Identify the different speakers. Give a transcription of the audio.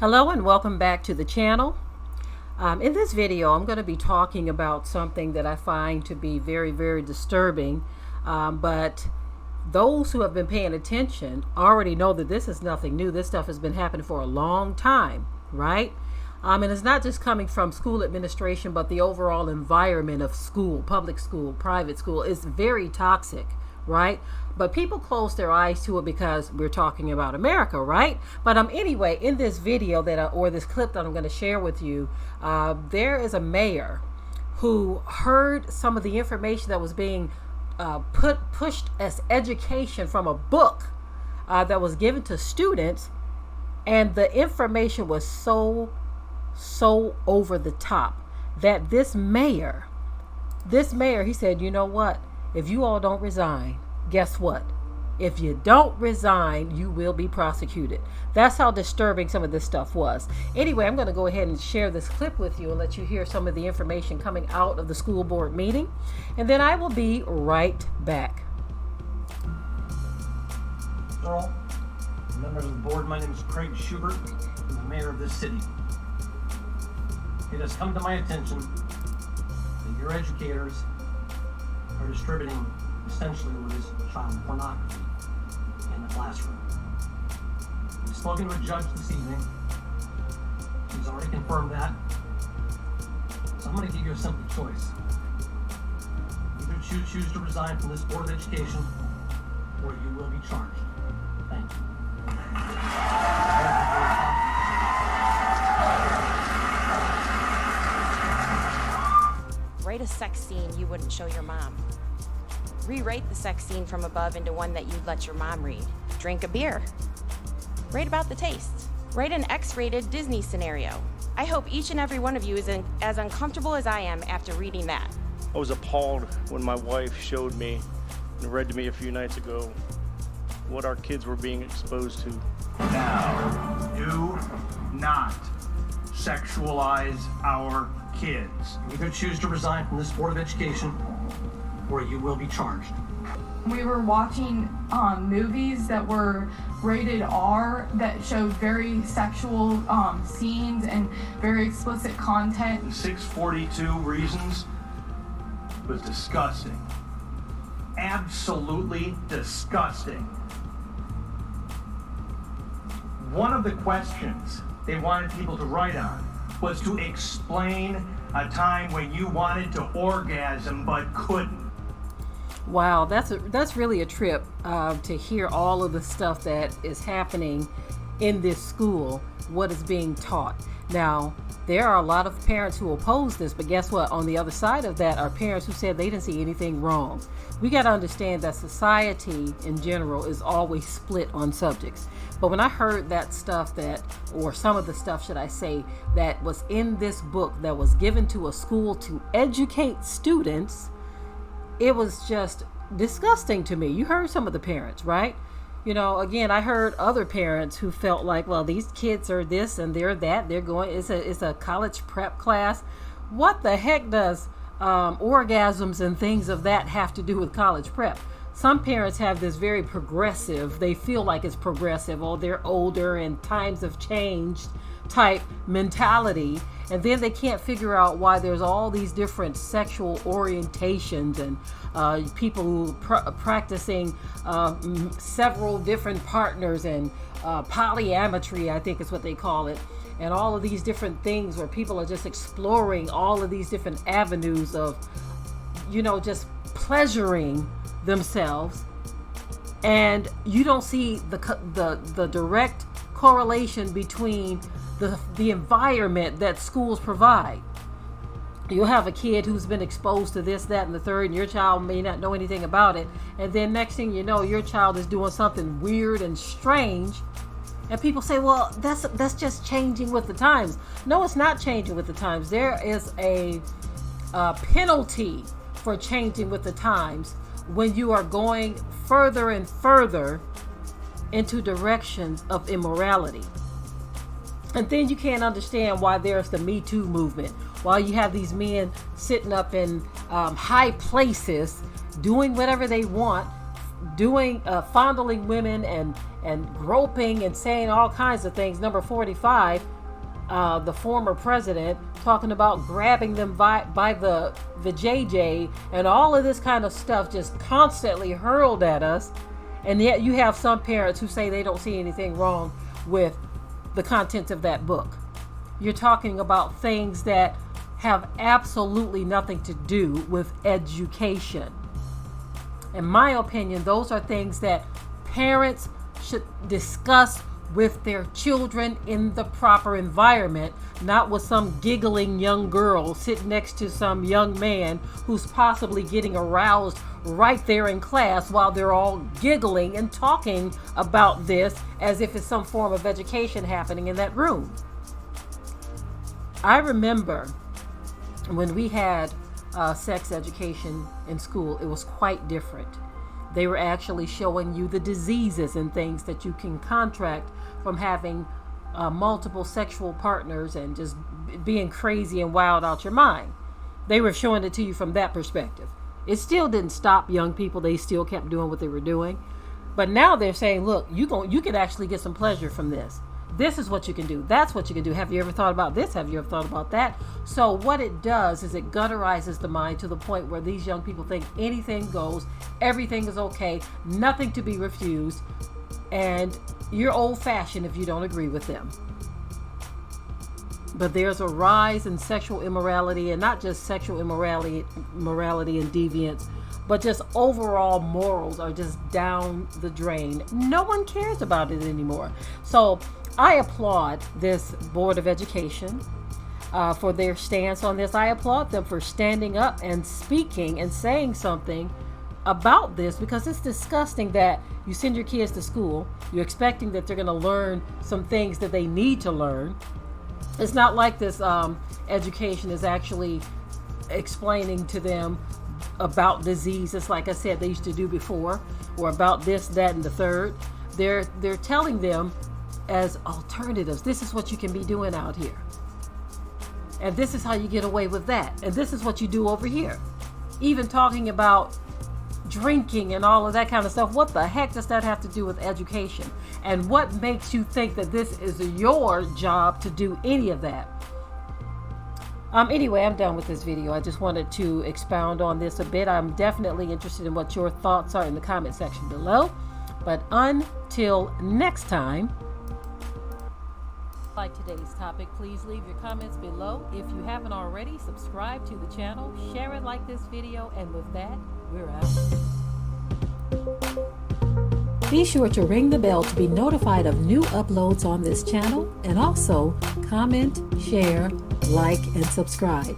Speaker 1: Hello and welcome back to the channel. In this video, I'm going to be talking about something that I find to be very, very disturbing. But those who have been paying attention already know that this is nothing new. This stuff has been happening for a long time, right? And it's not just coming from school administration, but the overall environment of school, public school, private school is very toxic, right? But people close their eyes to it because we're talking about America, right? But anyway, in this video or this clip that I'm going to share with you, there is a mayor who heard some of the information that was being pushed as education from a book that was given to students, and the information was so over the top that this mayor, he said, you know what? If you all don't resign, guess what? If you don't resign, you will be prosecuted. That's how disturbing some of this stuff was. Anyway, I'm going to go ahead and share this clip with you and let you hear some of the information coming out of the school board meeting. And then I will be right back.
Speaker 2: Earl, members of the board, my name is Craig Schubert. I'm the mayor of this city. It has come to my attention that your educators are distributing essentially what is child pornography in the classroom. I've spoken to a judge this evening. She's already confirmed that. So I'm going to give you a simple choice. Either choose to resign from this Board of Education, or you will be charged. Thank you.
Speaker 3: Write a sex scene you wouldn't show your mom. Rewrite the sex scene from above into one that you'd let your mom read. Drink a beer. Write about the taste. Write an X-rated Disney scenario. I hope each and every one of you is as uncomfortable as I am after reading that.
Speaker 4: I was appalled when my wife showed me and read to me a few nights ago what our kids were being exposed to.
Speaker 5: Now, do not sexualize our kids.
Speaker 2: Either choose to resign from this Board of Education, or you will be charged.
Speaker 6: We were watching movies that were rated R that showed very sexual scenes and very explicit content.
Speaker 5: The 642 Reasons was disgusting. Absolutely disgusting. One of the questions they wanted people to write on was to explain a time when you wanted to orgasm but couldn't.
Speaker 1: Wow, that's really a trip to hear all of the stuff that is happening in this school, what is being taught. Now, there are a lot of parents who oppose this, but guess what? On the other side of that are parents who said they didn't see anything wrong. We got to understand that society in general is always split on subjects. But when I heard that stuff or some of the stuff, should I say, that was in this book that was given to a school to educate students, it was just disgusting to me. You heard some of the parents, right? You know, again, I heard other parents who felt like, well, these kids are this and they're that. They're going, it's a college prep class. What the heck does orgasms and things of that have to do with college prep? Some parents have this very progressive, they feel like it's progressive, oh, they're older and times have changed type mentality. And then they can't figure out why there's all these different sexual orientations and people who practicing several different partners and polyamorous, I think is what they call it. And all of these different things where people are just exploring all of these different avenues of, you know, just pleasuring themselves. And you don't see the direct correlation between the environment that schools provide. You'll have a kid who's been exposed to this, that, and the third, and your child may not know anything about it. And then next thing you know, your child is doing something weird and strange. And people say, well, that's just changing with the times. No, it's not changing with the times. There is a penalty for changing with the times when you are going further and further into directions of immorality. And then you can't understand why there's the Me Too movement. While you have these men sitting up in high places, doing whatever they want, fondling women and groping and saying all kinds of things. Number 45, the former president, talking about grabbing them by the JJ and all of this kind of stuff just constantly hurled at us. And yet you have some parents who say they don't see anything wrong with the contents of that book. You're talking about things that have absolutely nothing to do with education. In my opinion, those are things that parents should discuss with their children in the proper environment, not with some giggling young girl sitting next to some young man who's possibly getting aroused right there in class while they're all giggling and talking about this as if it's some form of education happening in that room. I remember when we had sex education in school, it was quite different. They were actually showing you the diseases and things that you can contract from having multiple sexual partners and just being crazy and wild out your mind. They were showing it to you from that perspective. It still didn't stop young people. They still kept doing what they were doing. But now they're saying, look, you could actually get some pleasure from this. This is what you can do. That's what you can do. Have you ever thought about this? Have you ever thought about that? So what it does is it gutterizes the mind to the point where these young people think anything goes, everything is okay, nothing to be refused, and you're old-fashioned if you don't agree with them. But there's a rise in sexual immorality, and not just sexual immorality and deviance, but just overall morals are just down the drain. No one cares about it anymore. So I applaud this Board of Education for their stance on this. I applaud them for standing up and speaking and saying something about this, because it's disgusting that you send your kids to school, you're expecting that they're going to learn some things that they need to learn. It's not like this education is actually explaining to them about diseases, like I said, they used to do before, or about this, that, and the third. They're telling them as alternatives, this is what you can be doing out here. And this is how you get away with that. And this is what you do over here. Even talking about drinking and all of that kind of stuff. What the heck does that have to do with education? And what makes you think that this is your job to do any of that? Anyway, I'm done with this video. I just wanted to expound on this a bit. I'm definitely interested in what your thoughts are in the comment section below. But until next time, like today's topic, please leave your comments below. If you haven't already, subscribe to the channel, share it like this video, and with that, we're out. Be sure to ring the bell to be notified of new uploads on this channel, and also comment, share, like, and subscribe.